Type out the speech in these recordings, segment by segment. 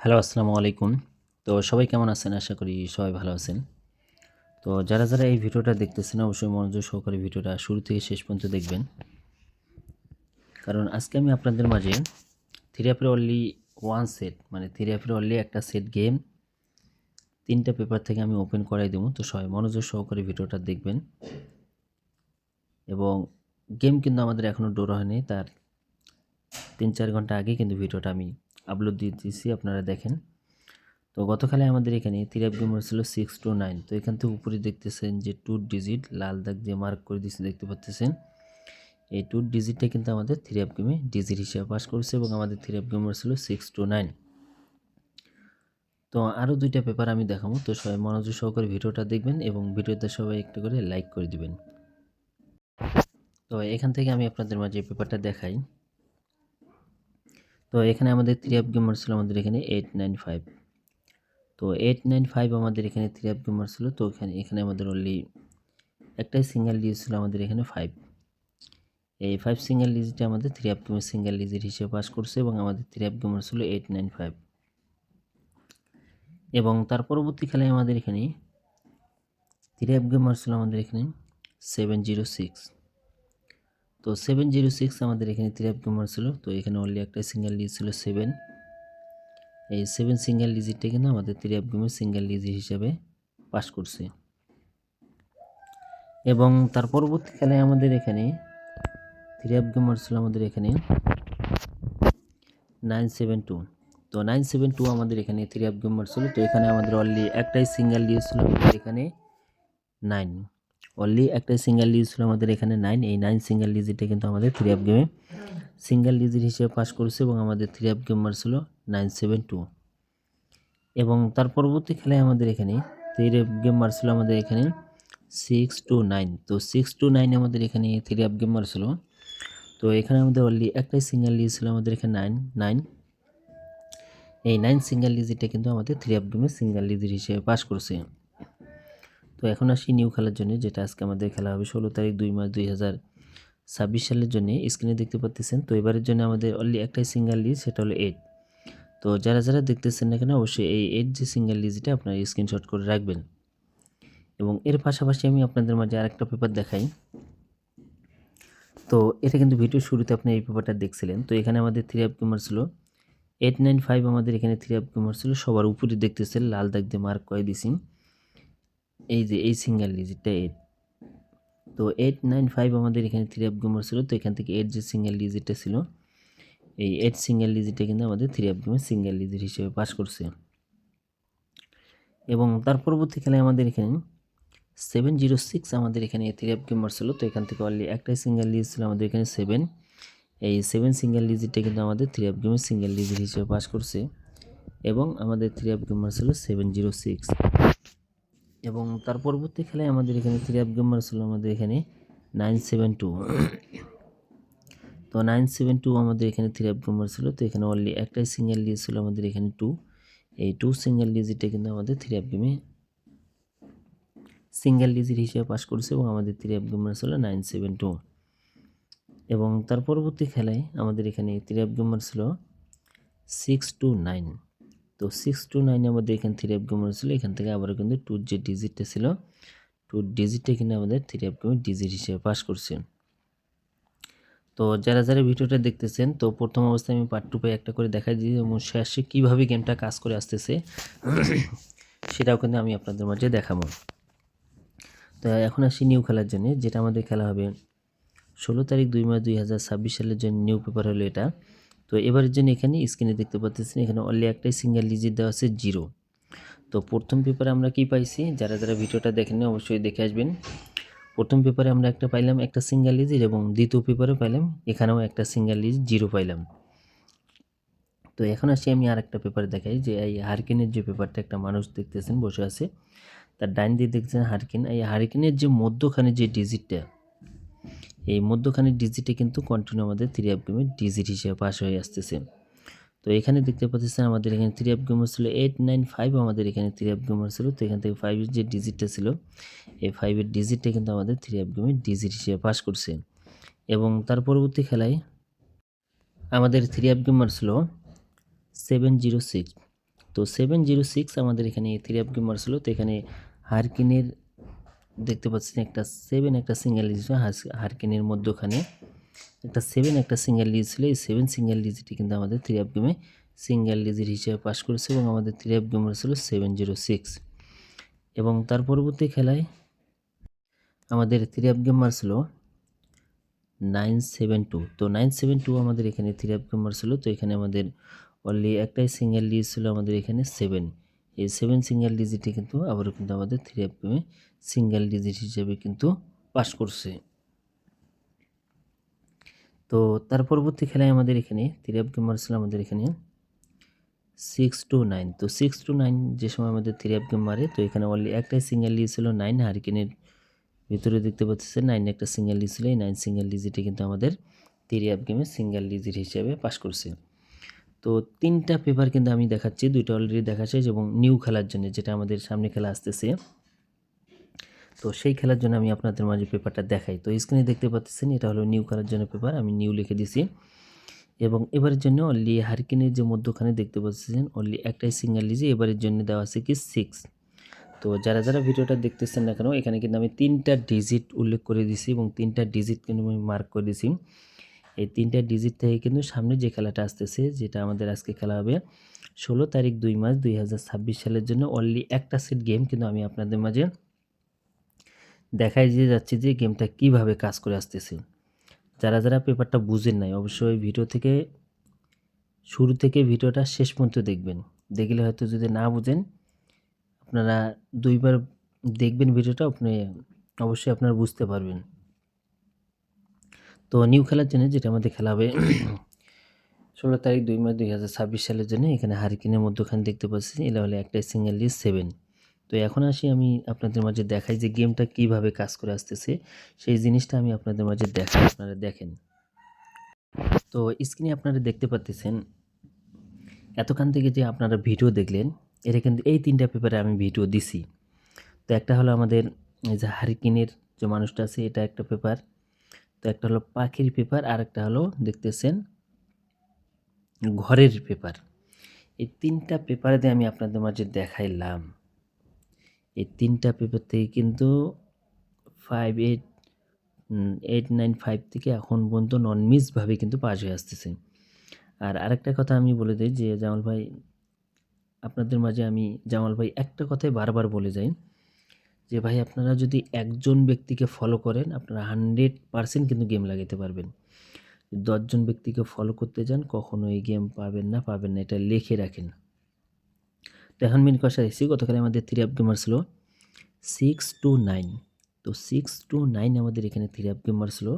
Hello, আসসালামু আলাইকুম। তো সবাই কেমন আছেন? আশা করি সবাই ভালো আছেন। তো যারা এই ভিডিওটা দেখতেছেন অবশ্যই মনোযোগ সহকারে ভিডিওটা শুরু থেকে শেষ পর্যন্ত দেখবেন। কারণ আজকে আমি আপনাদের মাঝে থ্রি অ্যাপের অনলি ওয়ান সেট মানে থ্রি অ্যাপের অনলি একটা সেট গেম ৩টা পেপার থেকে আমি ওপেন করাই দেবো। তো সবাই মনোযোগ সহকারে ভিডিওটা দেখবেন। এবং গেম কিন্তু আমাদের এখনও ডোর হয়নি, তার ৩-৪ ঘন্টা আগে কিন্তু ভিডিওটা আমি আপলোড দিয়ে দিয়েছি, আপনারা দেখেন। তো গতকালে আমাদের এখানে তিরাপ গেমার ছিল 6 to 9। তো এখান থেকে উপরে দেখতেছেন যে 2 ডিজিট লাল দাগ দিয়ে মার্ক করে দিয়েছে, দেখতে পাচ্ছেন। এই 2 ডিজিটটা কিন্তু আমাদের থ্রিআপ গেমে ডিজিট হিসেবে পাস করছে এবং আমাদের থ্রিআপ গেমার ছিল 6 to 9। তো আরও দুইটা পেপার আমি দেখাবো, তো সবাই মনোযোগ সহকারে ভিডিওটা দেখবেন এবং ভিডিওতে সবাই একটু করে লাইক করে দিবেন। তো এখান থেকে আমি আপনাদের মাঝে পেপারটা দেখাই। তো এখানে আমাদের থ্রিআপ গেমার ছিল আমাদের এখানে 895। তো 895 আমাদের এখানে থ্রিআপ গেমার ছিল। তো এখানে আমাদের অনলি একটাই সিঙ্গেল ডিজিট ছিল আমাদের এখানে 5। এই 5 সিঙ্গেল ডিজিটে আমাদের থ্রিআপ গেমার সিঙ্গেল ডিজিট হিসেবে পাস করছে এবং আমাদের থ্রিআপ গেমার ছিল 895। এবং তার পরবর্তী খেলায় আমাদের এখানে থ্রিআপ গেমার ছিল আমাদের এখানে 706। তো 706 আমাদের এখানে থ্রিআপ গেমার ছিল। তো এখানে অনলি একটা সিঙ্গেল ডিজিট ছিল 7। এই 7 সিঙ্গেল ডিজিটটা কিন্তু আমাদের থ্রিআপ গেমার সিঙ্গেল ডিজিট হিসেবে পাস করছে। এবং তার পরবর্তী খেলায় আমাদের এখানে থ্রিআপ গেমার ছিল আমাদের এখানে 972। তো 972 আমাদের এখানে থ্রিআপ গেমার ছিল। তো এখানে আমাদের অনলি একটাই সিঙ্গেল দিয়েছিল আমাদের এখানে 9। অনলি একটাই সিঙ্গেল দিয়েছিল আমাদের এখানে 9। এই 9 সিঙ্গেল ডিজিটে কিন্তু আমাদের থ্রিআপ গেমে সিঙ্গেল ডিজিট হিসেবে পাস করছে এবং আমাদের থ্রিআপ গেমার ছিল 972। এবং তার পরবর্তী খেলায় আমাদের এখানে থ্রিআপ গেমার ছিল আমাদের এখানে 6 to 9। তো 6 to 9 আমাদের এখানে থ্রিআপ গেমার ছিল। তো এখানে আমাদের অনলি একটাই সিঙ্গেল দিয়েছিল আমাদের এখানে 9। এই 9 সিঙ্গেল ডিজিটটা কিন্তু আমাদের থ্রিআপ গেমে সিঙ্গেল ডিজিট হিসেবে পাস করছে। তো এখন আসি নিউ খেলার জন্য, যেটা আজকে আমাদের খেলা হবে 16 তারিখ 2 মার্চ 2026 সালের জন্য। স্ক্রিনে দেখতে পাচ্ছেন। তো এবারের জন্য আমাদের অনলি একটাই সিঙ্গেল ডিজিট, সেটা হলো 8। তো যারা দেখতেছেন না কেন অবশ্যই এই 8 যে সিঙ্গেল ডিজিটে আপনারা স্ক্রিনশট করে রাখবেন। এবং এর পাশাপাশি আমি আপনাদের মাঝে আরেকটা পেপার দেখাই। তো এটা কিন্তু ভিডিও শুরুতে আপনি এই পেপারটা দেখছিলেন। তো এখানে আমাদের থ্রিআপ গেমার ছিল 895। আমাদের এখানে থ্রিআপ গেমার ছিল, সবার উপরে দেখতেছেন লাল দাগ দিয়ে মার্ক করে দিছি, এই যে এই সিঙ্গেল ডিজিটটা 8। তো 895 আমাদের এখানে থ্রিআপ গেমার ছিল। তো এখান থেকে 8 যে সিঙ্গেল ডিজিটটা ছিল, এই 8 সিঙ্গেল ডিজিটটা কিন্তু আমাদের থ্রিআপ গেমার সিঙ্গেল ডিজিট হিসেবে পাস করছে। এবং তার পরবর্তী খেলায় আমাদের এখানে 706 আমাদের এখানে থ্রিআপ গেমার ছিল। তো এখান থেকে অনলি একটাই সিঙ্গেল ডিজিট ছিল আমাদের এখানে 7। এই 7 সিঙ্গেল ডিজিটটা কিন্তু আমাদের থ্রিআপ গেমার সিঙ্গেল ডিজিট হিসেবে পাস করছে এবং আমাদের থ্রিআপ গেমার ছিল 706। এবং তার পরবর্তী খেলায় আমাদের এখানে থ্রিআপ গেমার ছিল আমাদের এখানে 972। তো 972 আমাদের এখানে থ্রিআপ গেমার ছিল। তো এখানে অনলি একটাই সিঙ্গেল ডিজিট ছিল আমাদের এখানে 2। এই 2 সিঙ্গেল ডিজিটটা কিন্তু আমাদের থ্রিআপ গেমে সিঙ্গেল ডিজিট হিসেবে পাস করছে এবং আমাদের থ্রিআপ গেমার ছিল 972। এবং তার পরবর্তী খেলায় আমাদের এখানে থ্রিআপ গেমার ছিল 6 to 9। তো 6 to 9 আমাদের এখানে থ্রিআপ গেমার ছিল। এখান থেকে আবারও কিন্তু 2 যে ডিজিটটা ছিল 2 ডিজিটটা কিন্তু আমাদের থ্রিআপ গেমের ডিজিট হিসেবে পাস করছে। তো যারা ভিডিওটা দেখতেছেন, তো প্রথম অবস্থায় আমি পার্ট 2 পাই একটা করে দেখাই দিই এবং শেষে কীভাবে গেমটা কাজ করে আসতেছে সেটাও কিন্তু আমি আপনাদের মাঝে দেখাবো। তো এখন আসি নিউ খেলার জন্য, যেটা আমাদের খেলা হবে 16 তারিখ 2 মার্চ 2026 সালের জন্য। নিউ পেপার হলো এটা। তো এবারের জন্য এখানে স্ক্রিনে দেখতে পাচ্ছেন এখানে অনলি একটাই সিঙ্গেল ডিজিট দেওয়া আছে 0। তো প্রথম পেপারে আমরা কি পাইছি, যারা ভিডিওটা দেখেন অবশ্যই দেখে আসবেন। প্রথম পেপারে আমরা একটা পাইলাম একটা সিঙ্গেল ডিজিট এবং দ্বিতীয় পেপারে পাইলাম এখানেও একটা সিঙ্গেল ডিজিট 0 পাইলাম। তো এখন আসি আমি আরেকটা পেপার দেখাই, যে এই হারিকেনের যে পেপারটা একটা মানুষ দেখতেছেন বসে আছে, তার ডাইন দিয়ে দেখতেছেন হারিকেন। এই হারিকেনের যে মধ্যখানে যে ডিজিটটা, এই মধ্যখানের ডিজিটে কিন্তু কন্টিনিউ আমাদের থ্রিআপ গেমের ডিজিট হিসেবে পাস হয়ে আসতেছে। তো এখানে দেখতে পাচ্ছেন আমাদের এখানে থ্রিআপ গেমার ছিল 895। আমাদের এখানে থ্রিআপ গেমার ছিল। তো এখান থেকে 5 এর যে ডিজিটটা ছিল, এই 5 এর ডিজিটটা কিন্তু আমাদের থ্রিআপ গেমের ডিজিট হিসেবে পাস করছে। এবং তার পরবর্তী খেলায় আমাদের থ্রিআপ গেমার ছিল 706। তো 706 আমাদের এখানে থ্রি অফ গেমার্স হলো। তো এখানে হারকিনের দেখতে পাচ্ছেন একটা 7 একটা সিঙ্গেল ডিজিট, হারকিনের মধ্যখানে একটা 7 একটা সিঙ্গেল ডিজিট ছিল। এই 7 সিঙ্গেল ডিজিটই কিন্তু আমাদের থ্রি অফ গেমে সিঙ্গেল ডিজিট হিসেবে পাস করেছে এবং আমাদের থ্রি অফ গেমার্স হলো 706। এবং তার পরবর্তী খেলায় আমাদের থ্রি অফ গেমার্স হলো 972। তো 972 আমাদের এখানে থ্রি অফ গেমার্স হলো। তো এখানে আমাদের অনলি একটাই সিঙ্গেল ডিজিট ছিল আমাদের এখানে 7। এই 7 সিঙ্গেল ডিজিটে কিন্তু আবারও কিন্তু আমাদের থ্রি অফ গেমে সিঙ্গেল ডিজিট হিসেবে কিন্তু পাস করছে। তো তার পরবর্তী খেলায় আমাদের এখানে থ্রি অফ গেমার্স ছিল আমাদের এখানে 629। তো 629 যে সময় আমাদের থ্রি অফ গেম মারে, তো এখানে অনলি একটাই সিঙ্গেল ডিজিট ছিল 9। হারিকেনের ভিতরে দেখতে পাচ্ছেন 9 একটা সিঙ্গেল ডিজিট ছিল। এই 9 সিঙ্গেল ডিজিটে কিন্তু আমাদের থ্রি অফ গেমে সিঙ্গেল ডিজিট হিসেবে পাস করছে। তো 3টা পেপার কিন্তু আমি দেখাচ্ছি, 2টা অলরেডি দেখা শেষ এবং নিউ খেলার জন্য যেটা আমাদের সামনে খেলা আসতেছে, তো সেই খেলার জন্য আমি আপনাদের মাঝে পেপারটা দেখাই। তো স্ক্রিনে দেখতে পাচ্ছেন এটা হলো নিউ খেলার জন্য পেপার, আমি নিউ লিখে দিছি। এবং এবারের জন্য অনলি হারিকেনের যে মধ্যখানে দেখতে পাচ্ছেন অনলি একটাই সিঙ্গেল ডিজিট, এবারের জন্য দেওয়া আছে কি 6। তো যারা যারা ভিডিওটা দেখতেছেন না কেন, এখানে কিন্তু আমি 3টা ডিজিট উল্লেখ করে দিছি এবং 3টা ডিজিট কিন্তু আমি মার্ক করে দিছি। এই 3টা ডিজিট থেকে কিন্তু সামনে যে খেলাটা আসতেছে, যেটা আমাদের আজকে খেলা হবে 16 তারিখ 2 মার্চ 2026 সালের জন্য অনলি একটা সেট গেম কিন্তু আমি আপনাদের মাঝে দেখাই দিয়ে যাচ্ছি যে গেমটা কিভাবে কাজ করে আসতেছে। যারা যারা পেপারটা বুঝেন নাই অবশ্যই ভিডিও থেকে শুরু থেকে ভিডিওটা শেষ পর্যন্ত দেখবেন। দেখলে হয়তো যদি না বুঝেন আপনারা 2বার দেখবেন ভিডিওটা, আপনি অবশ্যই আপনারা বুঝতে পারবেন। তো নিউ খেলার জন্য যেটা আমাদের খেলা হবে 16 তারিখ 2 মার্চ 2026 সালের জন্য এখানে হারিকেনের মধ্যখানে দেখতে পাচ্ছি এটা হলো একটাই সিঙ্গেল ডিজিট 7। তো এখন আসি আমি আপনাদের মাঝে দেখাই যে গেমটা কিভাবে কাজ করে আসতেছে, সেই জিনিসটা আমি আপনাদের মাঝে দেখাই, আপনারা দেখেন। তো স্ক্রিনে আপনারা দেখতে পাচ্ছেন এতক্ষণ থেকে যে আপনারা ভিডিও দেখলেন, এটা কিন্তু এই 3টা পেপারে আমি ভিডিও দিছি। তো একটা হলো আমাদের এই যে হারিকেনের যে মানুষটা আছে এটা একটা পেপার, তো একটা হলো পাখির পেপার, আর একটা হলো দেখতেছেন ঘরের পেপার। এই 3টা পেপারে দিয়ে আমি আপনাদের মাঝে দেখাইলাম। এই 3টা পেপার থেকে কিন্তু 895 থেকে এখন পর্যন্ত নন মিসভাবে কিন্তু পাস হয়ে আসতেছে। আর আরেকটা কথা আমি বলে দিই যে জামাল ভাই, আপনাদের মাঝে আমি জামাল ভাই একটা কথাই বারবার বলে যাই যে ভাই আপনারা যদি একজন ব্যক্তিকে ফলো করেন আপনারা 100% কিন্তু গেম লাগাতে পারবেন। 10 জন ব্যক্তিকে ফলো করতে যান কখনো এই গেম পাবেন না, এটা লিখে রাখেন। তো এখন মেন কথা এসেছি, গতকাল আমাদের থ্রি অফ গেমার্স ছিল 629। তো 629 আমাদের এখানে থ্রি অফ গেমার্স ছিল।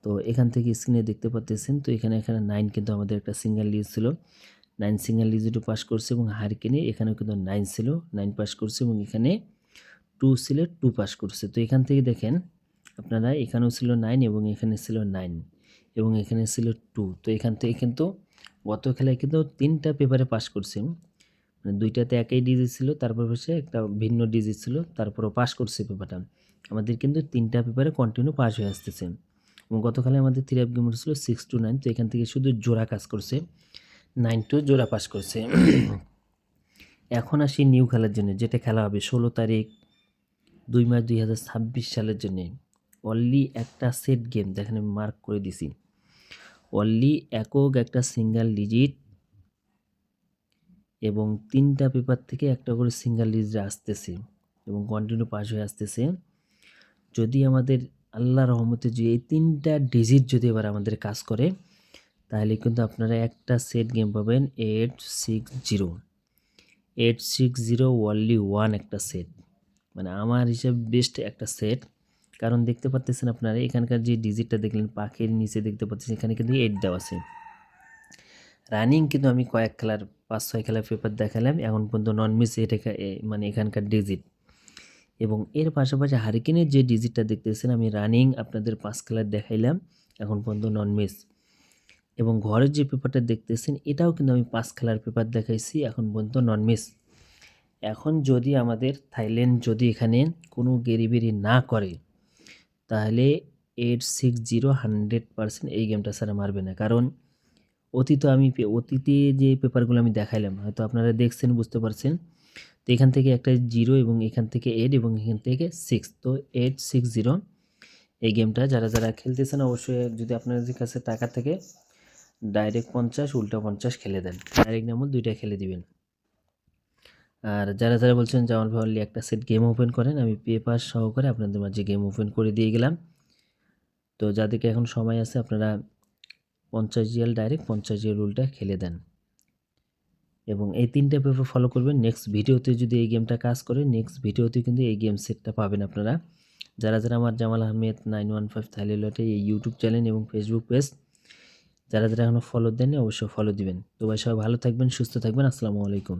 তো এখান থেকে স্ক্রিনে দেখতে পাচ্ছেন, তো এখানে 9 কিন্তু আমাদের একটা সিঙ্গেল ডিজিট ছিল, 9 সিঙ্গেল ডিজিটও পাস করছে এবং হারিকেনে এখানেও কিন্তু 9 ছিল, 9 পাস করছে এবং এখানে 2 ছিল, 2 পাস করছে। তো এখান থেকে দেখেন আপনারা এখানেও ছিল 9 এবং এখানে ছিল 9 এবং এখানে ছিল 2। তো এখান থেকে কিন্তু গত খেলায় কিন্তু 3টা পেপারে পাস করছে, মানে 2টাতে একই ডিজিট ছিল, তারপর হচ্ছে একটা ভিন্ন ডিজিট ছিল, তারপরও পাস করছে পেপারটা। আমাদের কিন্তু 3টা পেপারে কন্টিনিউ পাস হয়ে আসতেছে এবং গতকালে আমাদের থ্রি অফ গেমার ছিল 629। তো এখান থেকে শুধু জোড়া কাজ করছে, 9 জোড়া পাস করছে। এখন আসি নিউ খেলার জন্য, যেটা খেলা হবে 16 তারিখ 2 মার্চ 2026 সালের জন্য। অনলি একটা সেট গেম দেখেন আমি মার্ক করে দিছি, অনলি একক একটা সিঙ্গেল ডিজিট এবং 3টা পেপার থেকে একটা করে সিঙ্গেল ডিজিট আসতেছে এবং কন্টিনিউ পাস হয়ে আসতেছে। যদি আমাদের আল্লাহর রহমতে যে এই 3টা ডিজিট যদি এবার আমাদের কাজ করে, তাহলে কিন্তু আপনারা একটা সেট গেম পাবেন 860 অনলি ওয়ান একটা সেট, মানে আমার হিসাবে বেস্ট একটা সেট। কারণ দেখতে পাচ্ছেন আপনারা এখানকার যে ডিজিটটা দেখলেন পাখির নিচে দেখতে পাচ্ছেন এখানে কিন্তু 8 দেওয়া আছে। রানিং কিন্তু আমি কয়েক খেলার 5-6 খেলার পেপার দেখালাম, এখন পর্যন্ত নন মিস এটা মানে এখানকার ডিজিট। এবং এর পাশাপাশি হারিকেনের যে ডিজিটটা দেখতেছেন আমি রানিং আপনাদের 5 খেলার দেখাইলাম, এখন পর্যন্ত নন মিস। এবং ঘরের যে পেপারটা দেখতেছেন এটাও কিন্তু আমি 5 খেলার পেপার দেখাইছি, এখন পর্যন্ত নন মিস। এখন যদি আমাদের থাইল্যান্ড যদি এখানে কোনো গেরিবেরি না করে, তাহলে 860 100% এই গেমটা ছাড়া মারবে না। কারণ অতীতে যে পেপারগুলো আমি দেখাইলাম হয়তো আপনারা দেখছেন, বুঝতে পারছেন। তো এখান থেকে একটা 0 এবং এখান থেকে 8 এবং এখান থেকে 6, তো 860 এই গেমটা যারা খেলতেছেন অবশ্যই যদি আপনাদের কাছে টাকা থাকে ডাইরেক্ট 50 উল্টা 50 খেলে দেন, ডাইরেক্ট নামল 2টা খেলে দিবেন। আর যারা বলছেন জামাল ভাই অনলি একটা সেট গেম ওপেন করেন, আমি পেপার সহকারে আপনাদের মাঝে গেম ওপেন করে দিয়ে গেলাম। তো যাদেরকে এখন সময় আছে আপনারা 50 জিএল ডাইরেক্ট 50 জিএল উল্টা খেলে দেন এবং এই 3টা পেপার ফলো করবেন। নেক্সট ভিডিওতে যদি এই গেমটা কাজ করে নেক্সট ভিডিওতে কিন্তু এই গেম সেটটা পাবেন আপনারা। যারা আমার জামাল আহমেদ 915 থাইল্যান্ডে এই ইউটিউব চ্যানেল এবং ফেসবুক পেজ যারা এখনও ফলো দেননি অবশ্যই ফলো দিবেন। তো ভাই সবাই ভালো থাকবেন, সুস্থ থাকবেন। আসসালামু আলাইকুম।